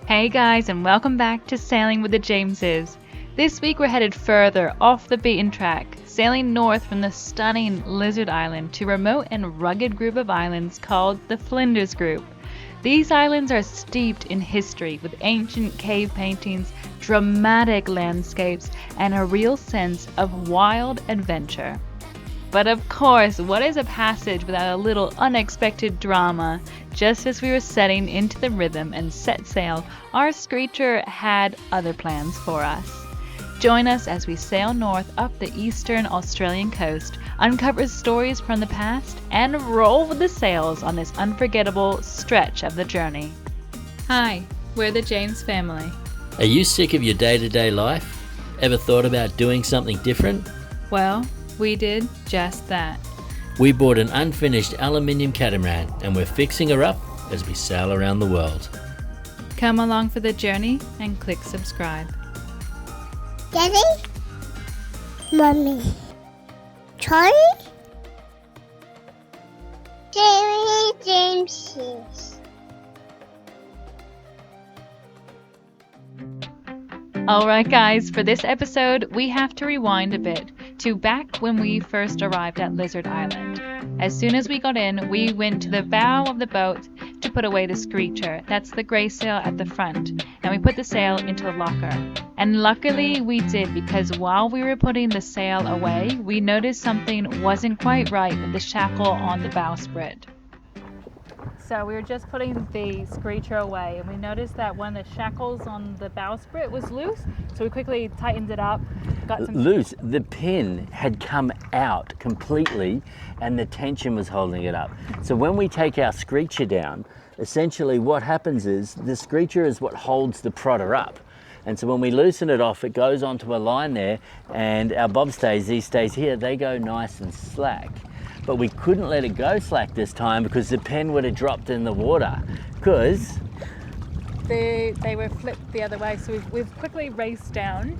Hey guys, and welcome back to Sailing with the Jameses. This week we're headed further off the beaten track, sailing north from the stunning Lizard Island to a remote and rugged group of islands called the Flinders Group. These islands are steeped in history with ancient cave paintings, dramatic landscapes, and a real sense of wild adventure. But of course, what is a passage without a little unexpected drama? Just as we were setting into the rhythm and set sail, our Screecher had other plans for us. Join us as we sail north up the eastern Australian coast, uncover stories from the past, and roll with the sails on this unforgettable stretch of the journey. Hi, we're the James family. Are you sick of your day-to-day life? Ever thought about doing something different? Well, we did just that. We bought an unfinished aluminium catamaran and we're fixing her up as we sail around the world. Come along for the journey and click subscribe. Daddy? Mommy? Charlie? Jameses. Alright guys, for this episode, we have to rewind a bit to back when we first arrived at Lizard Island. As soon as we got in, we went to the bow of the boat to put away the Screecher, that's the grey sail at the front, and we put the sail into a locker. And luckily we did, because while we were putting the sail away, we noticed something wasn't quite right with the shackle on the bowsprit. So we were just putting the Screecher away and we noticed that one of the shackles on the bowsprit was loose, so we quickly tightened it up. Loose, the pin had come out completely and the tension was holding it up. So when we take our Screecher down, essentially what happens is the Screecher is what holds the prodder up. And so when we loosen it off, it goes onto a line there, and our bobstays, these stays here, they go nice and slack. But we couldn't let it go slack this time because the pen would have dropped in the water, because they were flipped the other way. So we've quickly raced down,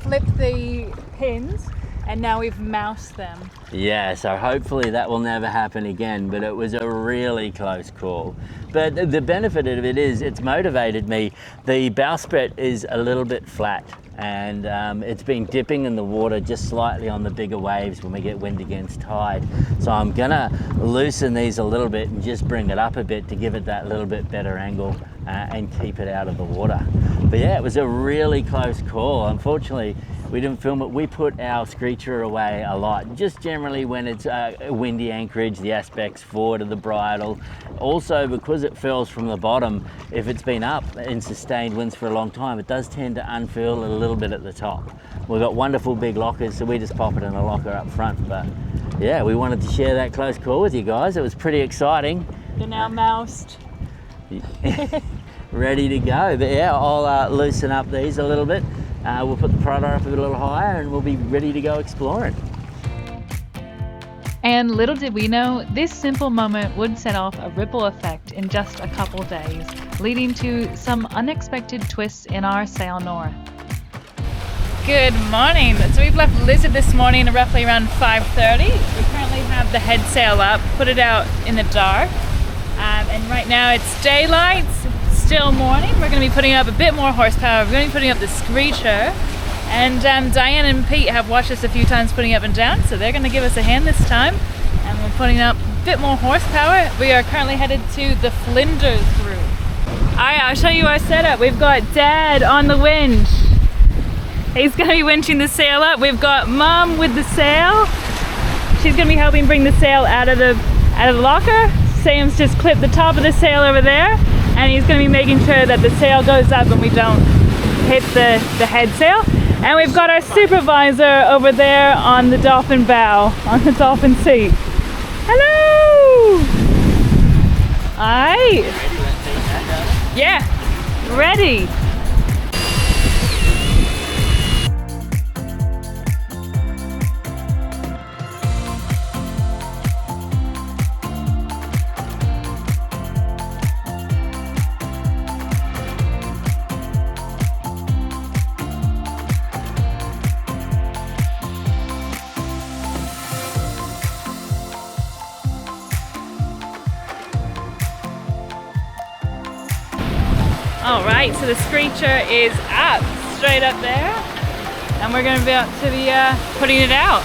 flipped the pins, and now we've moused them. Yeah, so hopefully that will never happen again, but it was a really close call. But the benefit of it is it's motivated me. The bowsprit is a little bit flat, and it's been dipping in the water just slightly on the bigger waves when we get wind against tide. So I'm gonna loosen these a little bit and just bring it up a bit to give it that little bit better angle and keep it out of the water. But yeah, it was a really close call. Unfortunately, we didn't film it. We put our Screecher away a lot, just generally when it's a windy anchorage, the aspects forward of the bridle. Also, because it furls from the bottom, if it's been up in sustained winds for a long time, it does tend to unfurl a little bit at the top. We've got wonderful big lockers, so we just pop it in a locker up front. But yeah, we wanted to share that close call with you guys. It was pretty exciting. They're now moused. Ready to go. But yeah, I'll loosen up these a little bit. We'll put the prodder up a little higher and we'll be ready to go exploring. And little did we know, this simple moment would set off a ripple effect in just a couple days, leading to some unexpected twists in our sail north. Good morning. So we've left Lizard this morning roughly around 5:30. We currently have the head sail up, put it out in the dark. And right now it's daylight, still morning. We're going to be putting up a bit more horsepower. We're going to be putting up the Screecher. And Diane and Pete have watched us a few times putting up and down, so they're going to give us a hand this time. And we're putting up a bit more horsepower. We are currently headed to the Flinders Group. I'll show you our setup. We've got Dad on the winch. He's going to be winching the sail up. We've got Mum with the sail. She's going to be helping bring the sail out of the locker. Sam's just clipped the top of the sail over there, and he's going to be making sure that the sail goes up and we don't hit the head sail. And we've got our supervisor over there on the dolphin bow, on the dolphin seat. Hello! Alright. Yeah, ready. All right, so the Screecher is up, straight up there, and we're going to be out to the putting it out.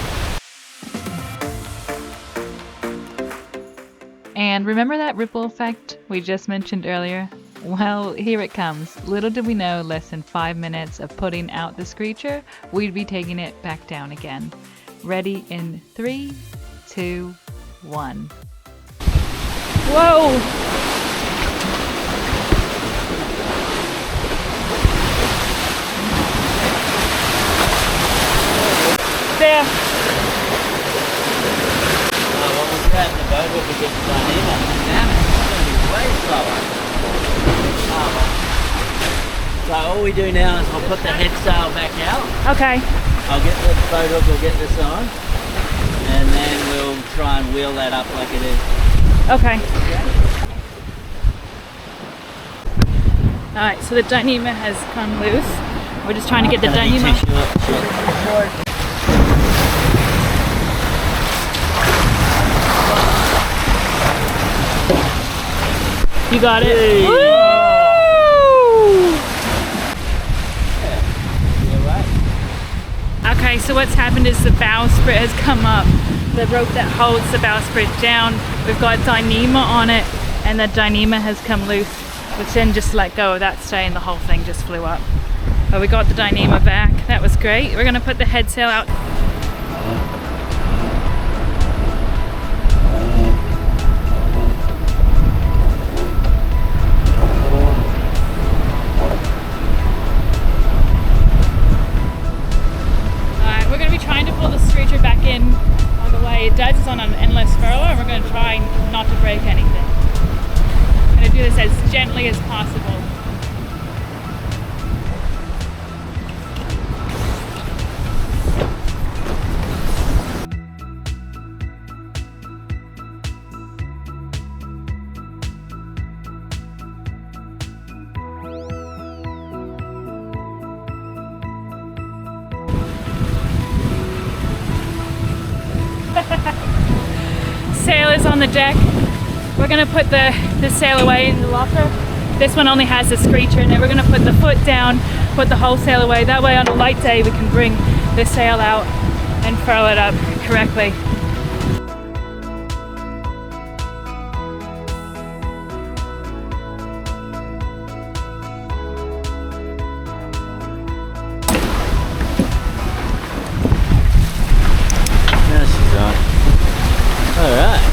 And remember that ripple effect we just mentioned earlier? Well, here it comes. Little did we know, less than 5 minutes of putting out the Screecher, we'd be taking it back down again. Ready in 3, 2, 1. Whoa! There. When we grab the boat, we'll get the dynamo. Damn it, it's going to be way slower. So all we do now is we'll put the head sail back out. Okay. I'll get the boat hook, we'll get this on, and then we'll try and wheel that up like it is. Okay. Alright, so the dynamo has come loose. We're just trying to get the dynamo. You got it? Hey. Woo! Yeah, right. Okay, so what's happened is the bowsprit has come up. The rope that holds the bowsprit down, we've got dynamo on it, and the dynamo has come loose, which then just let go of that stay and the whole thing just flew up. But we got the dynamo back. That was great. We're gonna put the head sail out. It does is on an endless furrow, and we're going to try not to break anything. I'm going to do this as gently as possible. Sail is on the deck. We're going to put the sail away in the locker. This one only has the Screecher, and then we're going to put the foot down, put the whole sail away. That way on a light day we can bring the sail out and furl it up correctly. Now she's on. All right.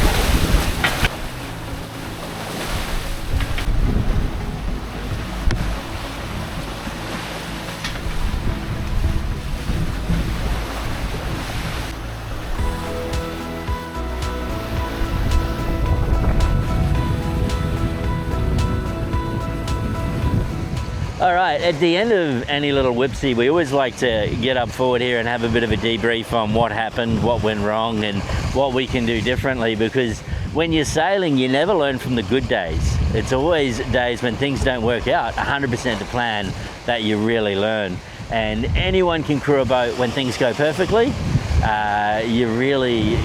All right, at the end of any little whipsy, we always like to get up forward here and have a bit of a debrief on what happened, what went wrong, and what we can do differently, because when you're sailing, you never learn from the good days. It's always days when things don't work out 100% to plan that you really learn. And anyone can crew a boat when things go perfectly. You really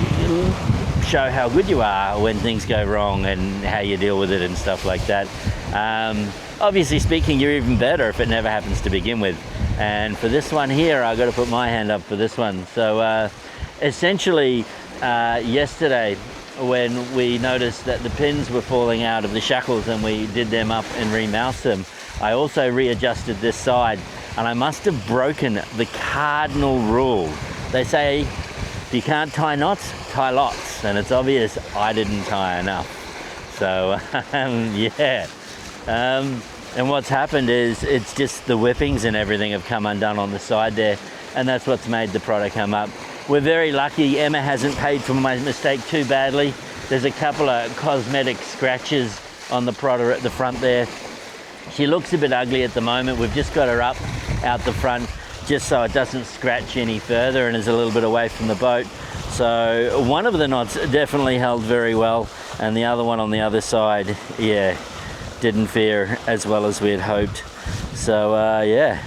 show how good you are when things go wrong and how you deal with it and stuff like that. Obviously speaking, you're even better if it never happens to begin with. And for this one here, I got to put my hand up for this one. So essentially, yesterday, when we noticed that the pins were falling out of the shackles and we did them up and remoused them, I also readjusted this side, and I must have broken the cardinal rule. They say, if you can't tie knots, tie lots, and it's obvious I didn't tie enough. So yeah. And what's happened is it's just the whippings and everything have come undone on the side there, and that's what's made the product come up. We're very lucky. Emma hasn't paid for my mistake too badly. There's a couple of cosmetic scratches on the prodder at the front there. She looks a bit ugly at the moment. We've just got her up out the front just so it doesn't scratch any further and is a little bit away from the boat. So one of the knots definitely held very well, and the other one on the other side, yeah, didn't fare as well as we had hoped. So yeah,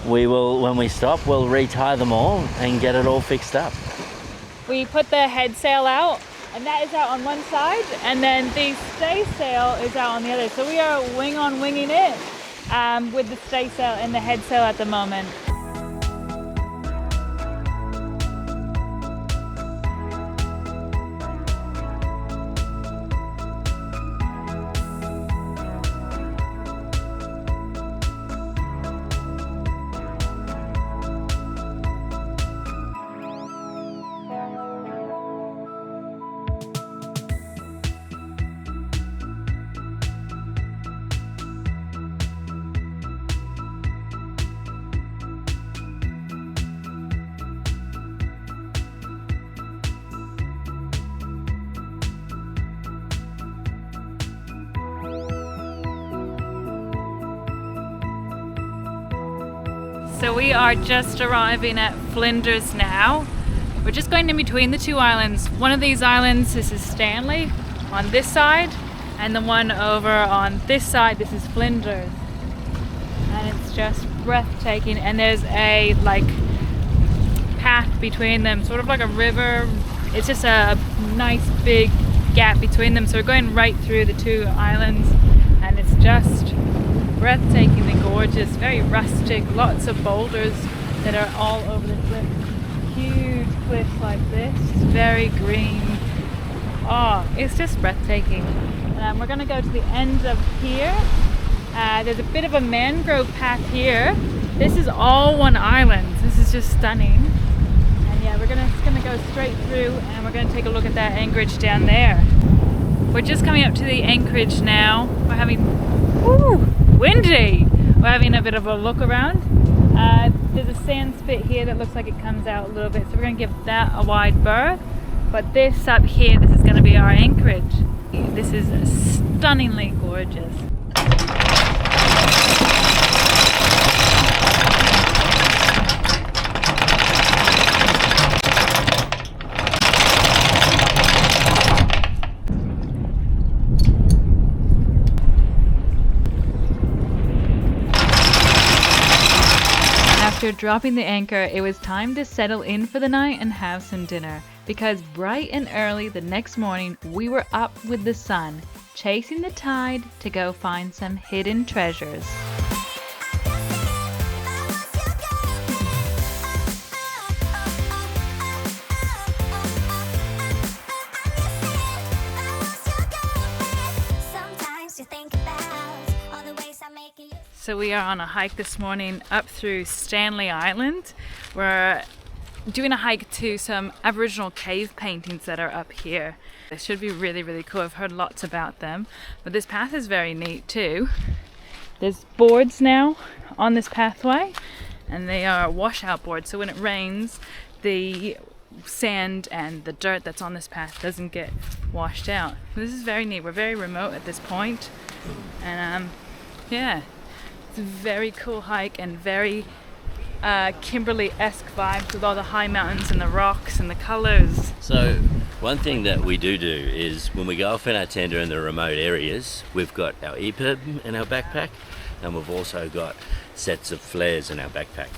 we will, when we stop, we'll retie them all and get it all fixed up. We put the head sail out, and that is out on one side, and then the stay sail is out on the other. So we are winging it. with the staysail and the headsail at the moment. So we are just arriving at Flinders now. We're just going in between the two islands. One of these islands, this is Stanley on this side, and the one over on this side, this is Flinders. And it's just breathtaking, and there's a like path between them, sort of like a river. It's just a nice big gap between them, so we're going right through the two islands, and it's just breathtakingly gorgeous, very rustic, lots of boulders that are all over the cliff. Huge cliffs like this, very green. Oh, it's just breathtaking. We're going to go to the end of here. There's a bit of a mangrove path here. This is all one island. This is just stunning. And yeah, we're gonna go straight through, and we're going to take a look at that anchorage down there. We're just coming up to the anchorage now. We're having, windy! We're having a bit of a look around. There's a sand spit here that looks like it comes out a little bit, so we're going to give that a wide berth. But this up here, this is going to be our anchorage. This is stunningly gorgeous. After dropping the anchor, it was time to settle in for the night and have some dinner, because bright and early the next morning we were up with the sun, chasing the tide to go find some hidden treasures. So we are on a hike this morning up through Stanley Island. We're doing a hike to some Aboriginal cave paintings that are up here. They should be really, really cool. I've heard lots about them. But this path is very neat too. There's boards now on this pathway, and they are washout boards. So when it rains, the sand and the dirt that's on this path doesn't get washed out. This is very neat. We're very remote at this point. And yeah. It's a very cool hike and very Kimberley-esque vibes with all the high mountains and the rocks and the colours. So one thing that we do is when we go off in our tender in the remote areas, we've got our EPIB in our backpack, and we've also got sets of flares in our backpack.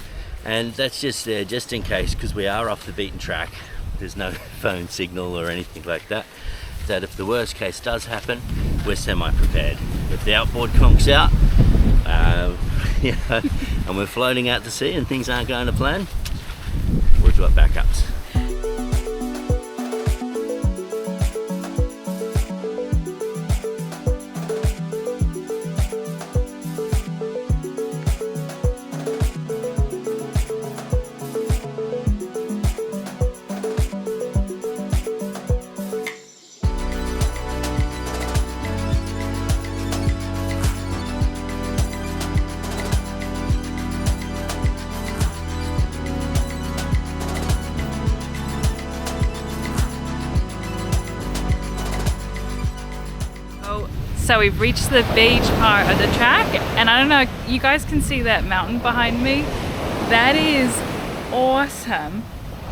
And that's just there just in case, because we are off the beaten track. There's no phone signal or anything like that. That if the worst case does happen, we're semi-prepared. If the outboard conks out, and we're floating out to sea and things aren't going to plan, we've got backups. So we've reached the beach part of the track, and I don't know, you guys can see that mountain behind me? That is awesome.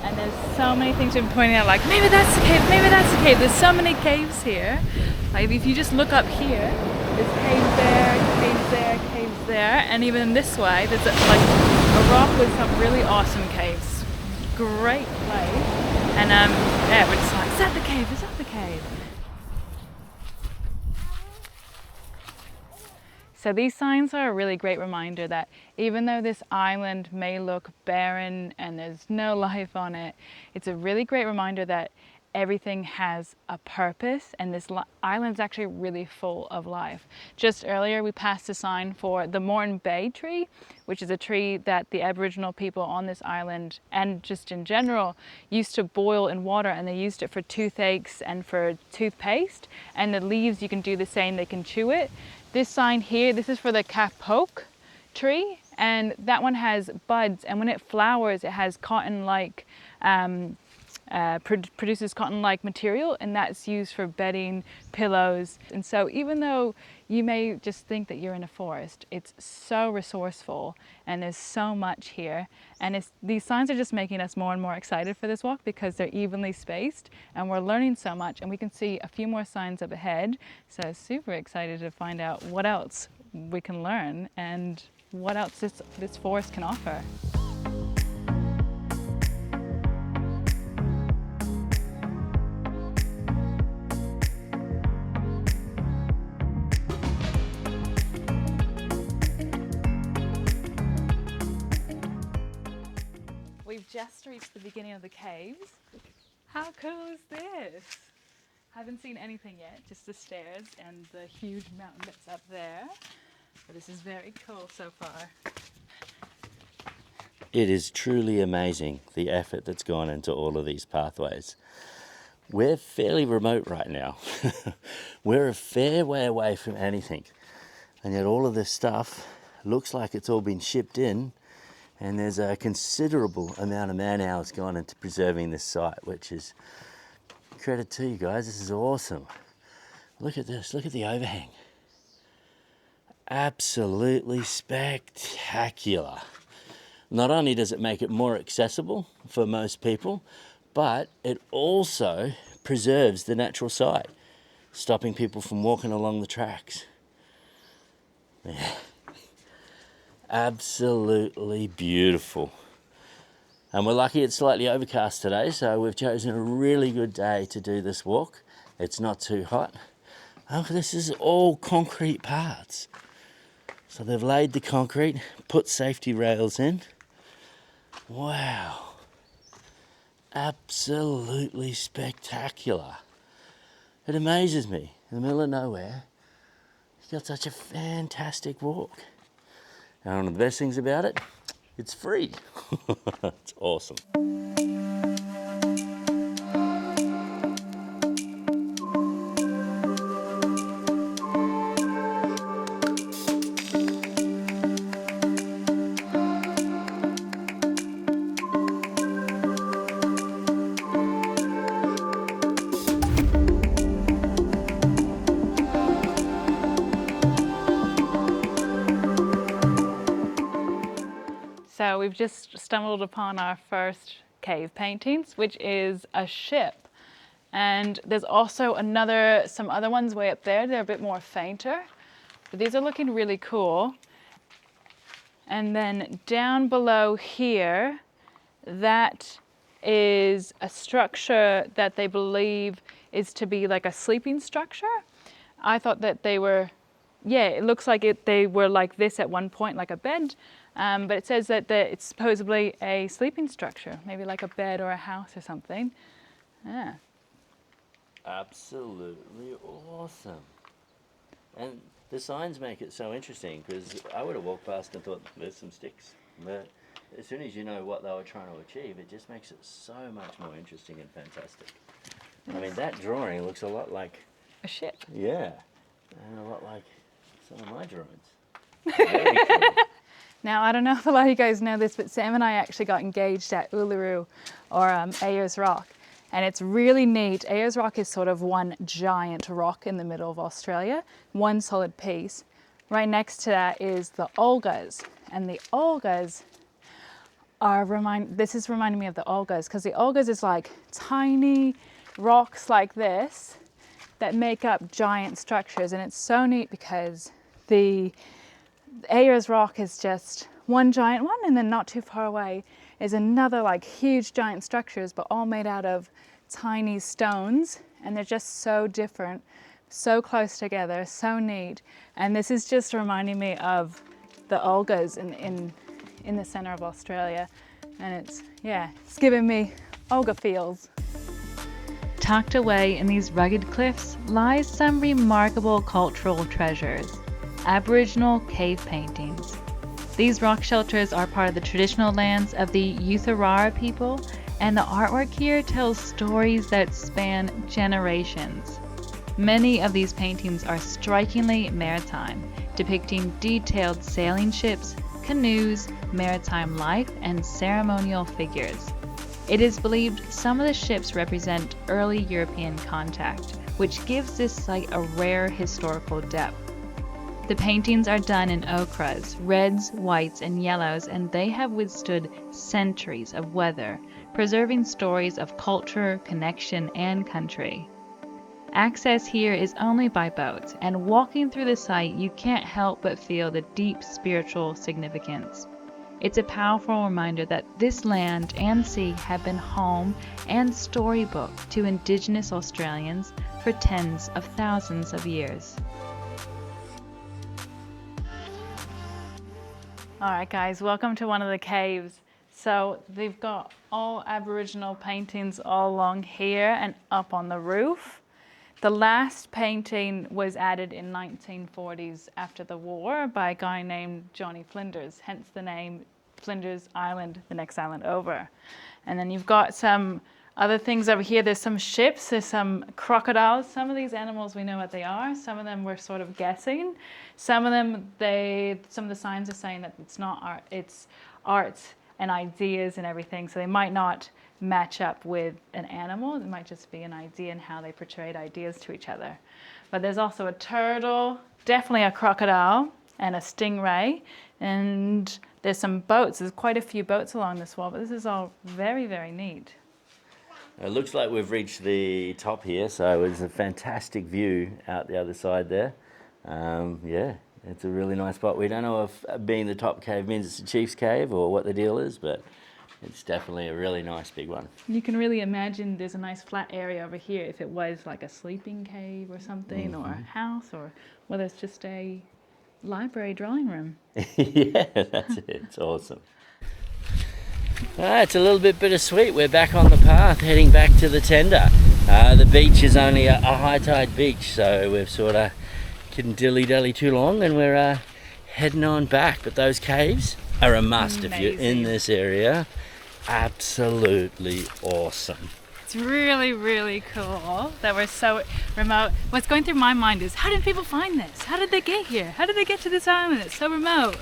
And there's so many things we've been pointing out, like maybe that's the cave, maybe that's the cave. There's so many caves here. Like if you just look up here, there's caves there, caves there, caves there, and even this way, there's like a rock with some really awesome caves. Great place. And yeah, we're just like, is that the cave? Is that the cave? So these signs are a really great reminder that even though this island may look barren and there's no life on it, it's a really great reminder that everything has a purpose, and this island's actually really full of life. Just earlier we passed a sign for the Moreton Bay tree, which is a tree that the Aboriginal people on this island and just in general used to boil in water, and they used it for toothaches and for toothpaste, and the leaves you can do the same, they can chew it. This sign here, this is for the kapok tree, and that one has buds, and when it flowers it has cotton-like produces cotton-like material, and that's used for bedding, pillows. And so even though you may just think that you're in a forest, it's so resourceful and there's so much here, and these signs are just making us more and more excited for this walk because they're evenly spaced and we're learning so much, and we can see a few more signs up ahead. So super excited to find out what else we can learn and what else this forest can offer. We've just reached the beginning of the caves. How cool is this? Haven't seen anything yet, just the stairs and the huge mountain that's up there. But this is very cool so far. It is truly amazing the effort that's gone into all of these pathways. We're fairly remote right now. We're a fair way away from anything. And yet all of this stuff looks like it's all been shipped in, and there's a considerable amount of man hours gone into preserving this site, which is credit to you guys. This is awesome. Look at this, look at the overhang. Absolutely spectacular. Not only does it make it more accessible for most people, but it also preserves the natural site, stopping people from walking along the tracks. Yeah. Absolutely beautiful. And we're lucky it's slightly overcast today, so we've chosen a really good day to do this walk. It's not too hot. Oh, this is all concrete parts. So they've laid the concrete, put safety rails in. Wow. Absolutely spectacular. It amazes me, in the middle of nowhere, you've got such a fantastic walk. And one of the best things about it, it's free. It's awesome. So we've just stumbled upon our first cave paintings, which is a ship. And there's also some other ones way up there. They're a bit more fainter, but these are looking really cool. And then down below here, that is a structure that they believe is to be like a sleeping structure. I thought that they were, yeah, it looks like they were like this at one point, like a bed. But it says that it's supposedly a sleeping structure, maybe like a bed or a house or something. Yeah. Absolutely awesome. And the signs make it so interesting, because I would have walked past and thought, there's some sticks. But as soon as you know what they were trying to achieve, it just makes it so much more interesting and fantastic. I mean, that drawing looks a lot like A ship. Yeah, and a lot like some of my drawings. Very cool. Now, I don't know if a lot of you guys know this, but Sam and I actually got engaged at Uluru, or Ayers Rock. And it's really neat. Ayers Rock is sort of one giant rock in the middle of Australia, one solid piece. Right next to that is the Olgas. And the Olgas this is reminding me of the Olgas, because the Olgas is like tiny rocks like this that make up giant structures. And it's so neat because the Ayers Rock is just one giant one, and then not too far away is another like huge giant structures, but all made out of tiny stones, and they're just so different. so close together, so neat. And this is just reminding me of the Olgas in the center of Australia. And it's giving me Olga feels. Tucked away in these rugged cliffs lies some remarkable cultural treasures. Aboriginal cave paintings. These rock shelters are part of the traditional lands of the Eutharara people, and the artwork here tells stories that span generations. Many of these paintings are strikingly maritime, depicting detailed sailing ships, canoes, maritime life, and ceremonial figures. It is believed some of the ships represent early European contact, which gives this site a rare historical depth. The paintings are done in ochres, reds, whites, and yellows, and they have withstood centuries of weather, preserving stories of culture, connection, and country. Access here is only by boat, and walking through the site, you can't help but feel the deep spiritual significance. It's a powerful reminder that this land and sea have been home and storybook to Indigenous Australians for tens of thousands of years. Alright guys, welcome to one of the caves. So they've got all Aboriginal paintings all along here and up on the roof. The last painting was added in 1940s after the war by a guy named Johnny Flinders, hence the name Flinders Island, the next island over. And then you've got some other things over here. There's some ships, there's some crocodiles. Some of these animals we know what they are. Some of them we're sort of guessing. Some of them, some of the signs are saying that it's not art, it's arts and ideas and everything. So they might not match up with an animal. It might just be an idea and how they portrayed ideas to each other. But there's also a turtle, definitely a crocodile, and a stingray. And there's some boats. There's quite a few boats along this wall, but this is all very, very neat. It looks like we've reached the top here, so it's a fantastic view out the other side there. Yeah, it's a really nice spot. We don't know if being the top cave means it's the chief's cave or what the deal is, but it's definitely a really nice big one. You can really imagine there's a nice flat area over here if it was like a sleeping cave or something, or a house, or whether it's just a library drawing room. Yeah, that's it. It's awesome. It's a little bit bittersweet. We're back on the path, heading back to the tender. The beach is only a high tide beach, so we've sort of couldn't dilly-dally too long, and we're heading on back. But those caves are a must. If you're in this area. Absolutely awesome. It's really, really cool that we're so remote. What's going through my mind is, how did people find this? How did they get here? How did they get to this island? It's so remote.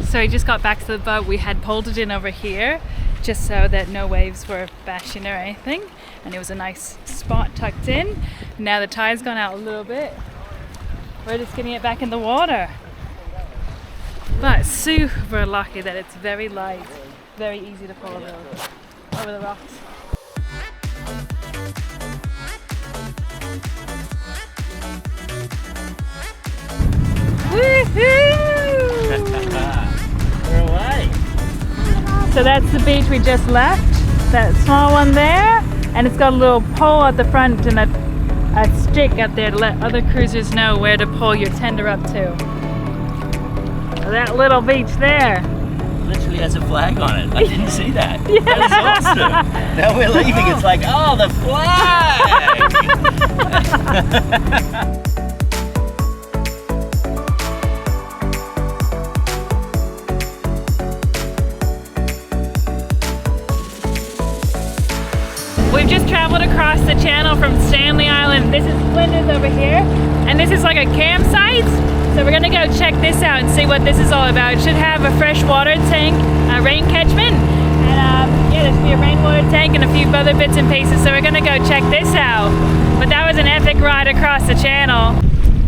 So we just got back to the boat. We had pulled it in over here just so that no waves were bashing or anything. And it was a nice spot tucked in. Now the tide's gone out a little bit. We're just getting it back in the water. But super lucky that it's very light, very easy to pull over the rocks. Woohoo! We're away. So that's the beach we just left, that small one there, and it's got a little pole at the front and a stick up there to let other cruisers know where to pull your tender up to. That little beach there. Literally has a flag on it. I didn't see that. Yeah. That is awesome. Now we're leaving. It's like, oh, the flag! We've just traveled across the channel from Stanley Island. This is Flinders over here, and this is like a campsite. So we're gonna go check this out and see what this is all about. It should have a fresh water tank, a rain catchment, and yeah, there should be a rainwater tank and a few other bits and pieces. So we're gonna go check this out. But that was an epic ride across the channel.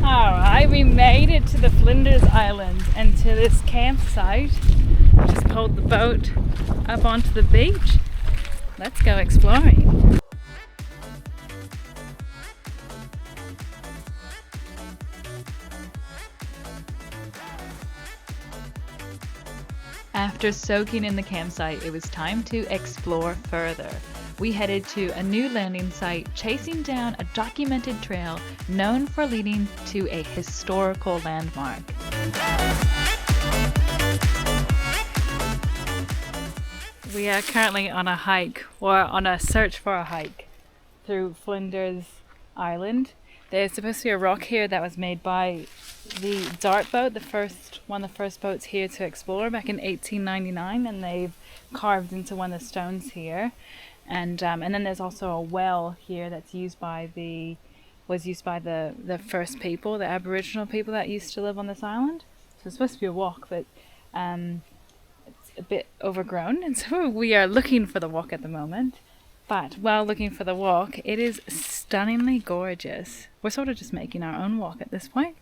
All right, we made it to the Flinders Island and to this campsite. Just pulled the boat up onto the beach. Let's go exploring. After soaking in the campsite, it was time to explore further. we headed to a new landing site, chasing down a documented trail known for leading to a historical landmark. We are currently on a hike, or on a search for a hike, through Flinders Island. There's supposed to be a rock here that was made by the Dart boat, one of the first boats here to explore back in 1899, and they've carved into one of the stones here. And then there's also a well here that's was used by the first people, the Aboriginal people that used to live on this island. So it's supposed to be a walk, but it's a bit overgrown, and so we are looking for the walk at the moment. But while looking for the walk, it is stunningly gorgeous. We're sort of just making our own walk at this point.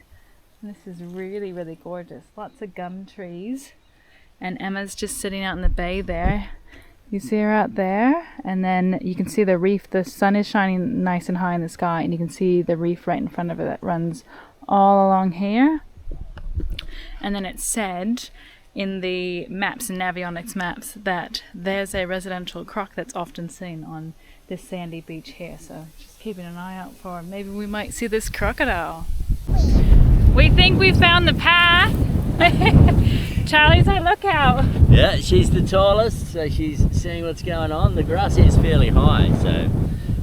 And this is really, really gorgeous. Lots of gum trees. And Emma's just sitting out in the bay there. You see her out there, and then you can see the reef. The sun is shining nice and high in the sky, and you can see the reef right in front of her that runs all along here. And then it said in the maps and Navionics maps that there's a residential croc that's often seen on this sandy beach here. So just keeping an eye out for maybe we might see this crocodile. We think we found the path. Charlie's our lookout. Yeah, she's the tallest, so she's seeing what's going on. The grass is fairly high, so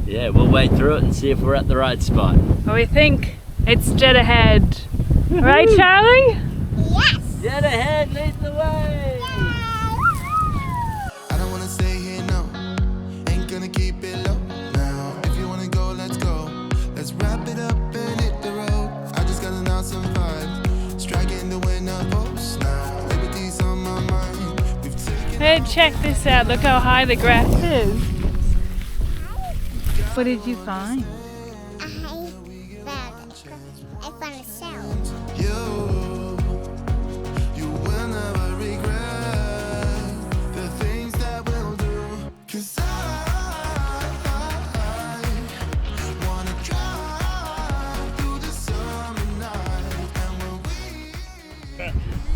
yeah, we'll wade through it and see if we're at the right spot. Well, we think it's dead ahead. Right, Charlie? Yes. Dead ahead, lead the way! I don't wanna stay here, no. Ain't gonna keep it low now. If you wanna go, let's go. Let's wrap it up and hit the road. I just got an awesome vibe. Striking the winner post now. Liberty's on my mind. We've taken. Hey, check this out. Look how high the grass is. What did you find? I found a sound. You will never regret the things that we'll do. 'Cause I wanna drive through the summer night. And when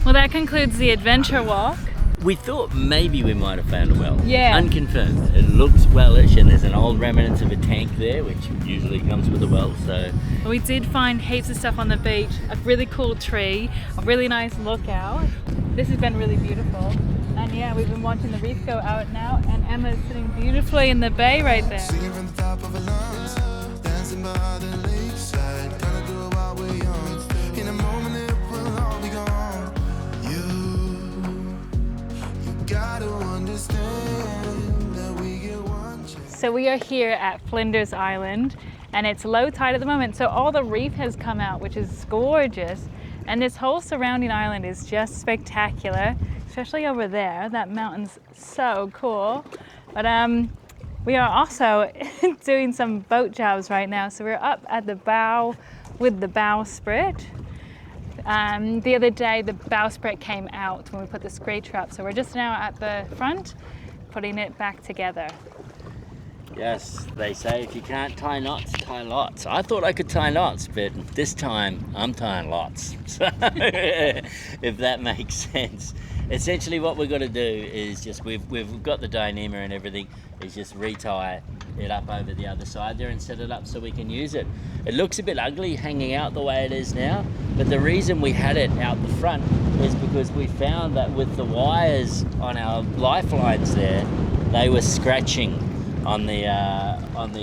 Well, that concludes the adventure walk. We thought maybe we might have found a well. Yeah. Unconfirmed. It looks wellish, and there's an old remnants of a tank there, which usually comes with a well, so. We did find heaps of stuff on the beach, a really cool tree, a really nice lookout. This has been really beautiful. And yeah, we've been watching the reef go out now, and Emma's sitting beautifully in the bay right there. singing from the top of our lungs, dancing by the lakeside, gonna do it while we're young. In a moment it will all be gone. You gotta understand that we get one chance. So we are here at Flinders Island, and it's low tide at the moment, so all the reef has come out, which is gorgeous. And this whole surrounding island is just spectacular, especially over there. That mountain's so cool. But we are also doing some boat jobs right now. So we're up at the bow with the bowsprit. The other day the bowsprit came out when we put the Screecher up, so we're just now at the front putting it back together. Yes, they say if you can't tie knots, tie lots. I thought I could tie knots, but this time I'm tying lots. So, if that makes sense. Essentially what we've got to do is just, we've got the Dyneema and everything, is just retie it up over the other side there and set it up so we can use it. It looks a bit ugly hanging out the way it is now, but the reason we had it out the front is because we found that with the wires on our lifelines there, they were scratching on the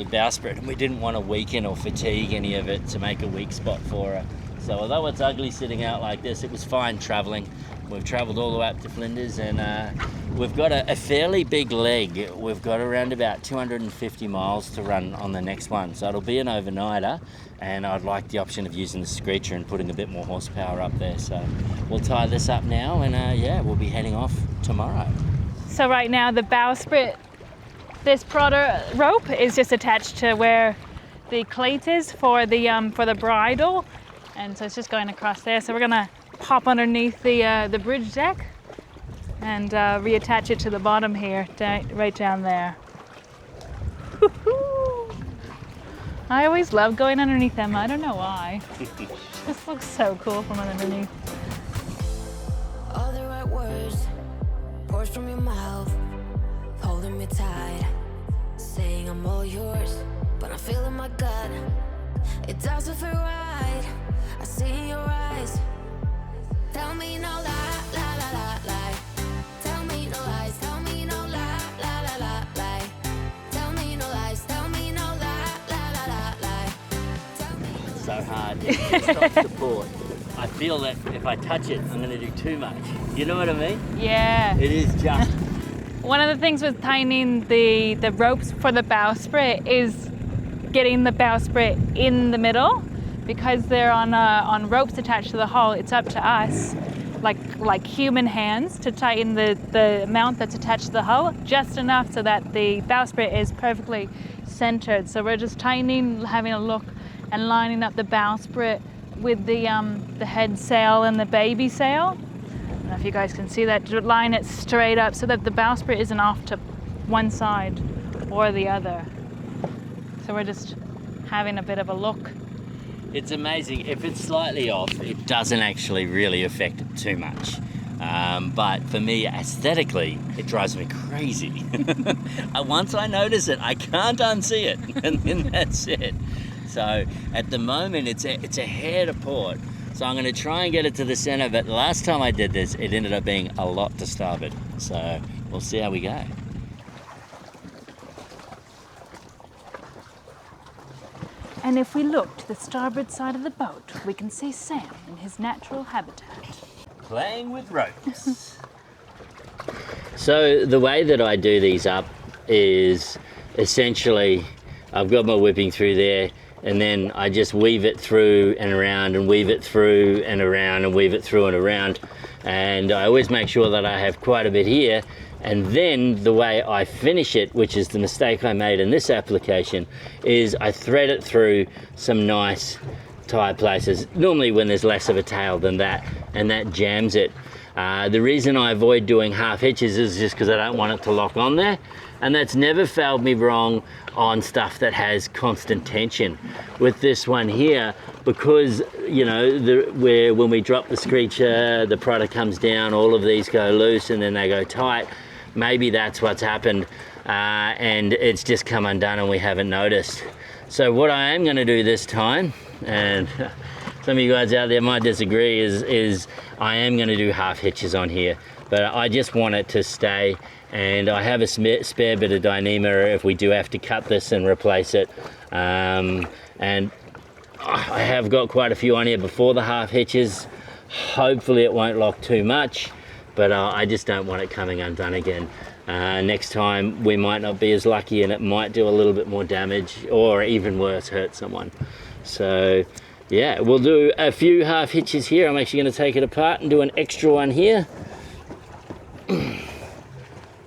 bowsprit, and we didn't want to weaken or fatigue any of it to make a weak spot for her. So although it's ugly sitting out like this, it was fine travelling. We've travelled all the way up to Flinders, and we've got a fairly big leg. We've got around about 250 miles to run on the next one, so it'll be an overnighter, and I'd like the option of using the Screecher and putting a bit more horsepower up there. So we'll tie this up now, and yeah, we'll be heading off tomorrow. So right now the bowsprit, this prodder rope is just attached to where the cleat is for the bridle, and so it's just going across there. So we're gonna pop underneath the bridge deck and reattach it to the bottom here, right down there. I always love going underneath Emma. I don't know why. This looks so cool from underneath. All the right words, words from your mouth, holding me tight. saying I'm all yours, but I'm feeling my gut. It doesn't feel right. I see in your eyes. Tell me no lie, lie, lie, lie, lie. Tell me no lies. Tell me no lie, lie, lie, lie, lie. Tell me no lies. Tell me no lie, lie, lie, lie, lie. Tell me no So hard. It just stops the port. I feel that if I touch it, I'm going to do too much. You know what I mean? Yeah. It is just. One of the things with tightening the ropes for the bowsprit is getting the bowsprit in the middle, because they're on ropes attached to the hull. It's up to us, like human hands, to tighten the amount that's attached to the hull, just enough so that the bowsprit is perfectly centered. So we're just tightening, having a look, and lining up the bowsprit with the head sail and the baby sail. I don't know if you guys can see that. Line it straight up so that the bowsprit isn't off to one side or the other. So we're just having a bit of a look. It's amazing. If it's slightly off, it doesn't actually really affect it too much. But for me, aesthetically, it drives me crazy. Once I notice it, I can't unsee it, and then that's it. So at the moment, it's a hair to port. So I'm going to try and get it to the center, but last time I did this, it ended up being a lot to starboard. So we'll see how we go. And if we look to the starboard side of the boat, we can see Sam in his natural habitat. Playing with ropes. So the way that I do these up is essentially, I've got my whipping through there, and then I just weave it through and around, and weave it through and around, and weave it through and around. And I always make sure that I have quite a bit here. And then the way I finish it, which is the mistake I made in this application, is I thread it through some nice tight places, normally when there's less of a tail than that, and that jams it. The reason I avoid doing half hitches is just because I don't want it to lock on there, and that's never failed me wrong on stuff that has constant tension. With this one here, because you know, when we drop the Screecher, the product comes down, all of these go loose and then they go tight. Maybe that's what's happened, and it's just come undone and we haven't noticed. So what I am going to do this time, and some of you guys out there might disagree, is I am going to do half hitches on here, but I just want it to stay, and I have a spare bit of Dyneema if we do have to cut this and replace it. And I have got quite a few on here before the half hitches. Hopefully it won't lock too much, but I just don't want it coming undone again. Next time we might not be as lucky and it might do a little bit more damage, or even worse, hurt someone. So yeah, we'll do a few half hitches here. I'm actually going to take it apart and do an extra one here.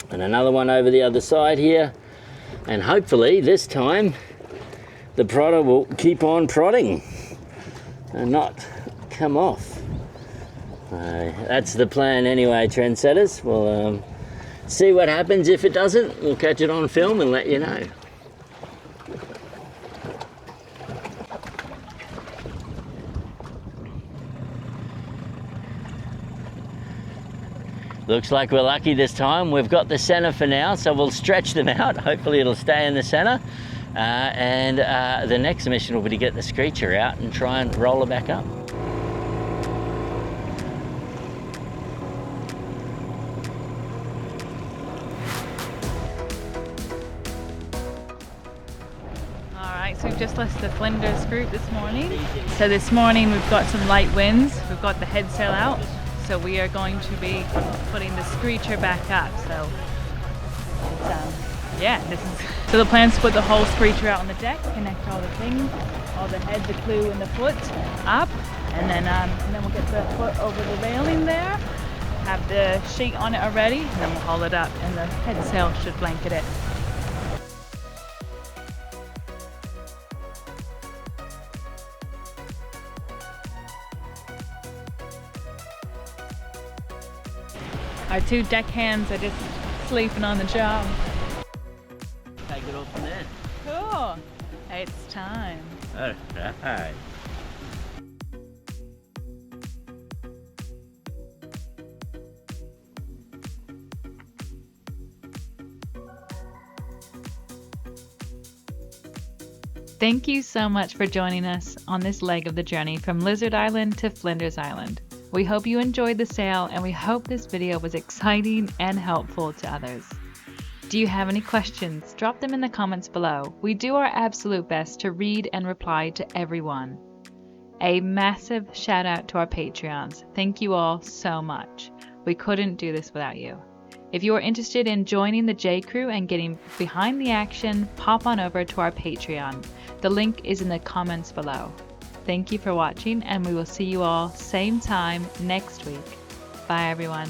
And another one over the other side here. And hopefully this time the prodder will keep on prodding and not come off. That's the plan anyway, trendsetters. We'll see what happens. If it doesn't, we'll catch it on film and let you know. Looks like we're lucky this time. We've got the center for now, so we'll stretch them out. Hopefully it'll stay in the center. And the next mission will be to get the Screecher out and try and roll her back up. Alright, so we've just left the Flinders Group this morning. So this morning we've got some light winds. We've got the head sail out. So we are going to be putting the Screecher back up. So it's, yeah, this is. So the plan is to put the whole Screecher out on the deck, connect all the things, all the head, the clew, and the foot up, and then we'll get the foot over the railing there, have the sheet on it already, and then we'll haul it up, and the head sail should blanket it. Our two deckhands are just sleeping on the job. Take it off from there. Cool. It's time. All right. Thank you so much for joining us on this leg of the journey from Lizard Island to Flinders Island. We hope you enjoyed the sail, and we hope this video was exciting and helpful to others. Do you have any questions? Drop them in the comments below. We do our absolute best to read and reply to everyone. A massive shout out to our Patreons. Thank you all so much. We couldn't do this without you. If you are interested in joining the J Crew and getting behind the action, pop on over to our Patreon. The link is in the comments below. Thank you for watching, and we will see you all same time next week. Bye everyone.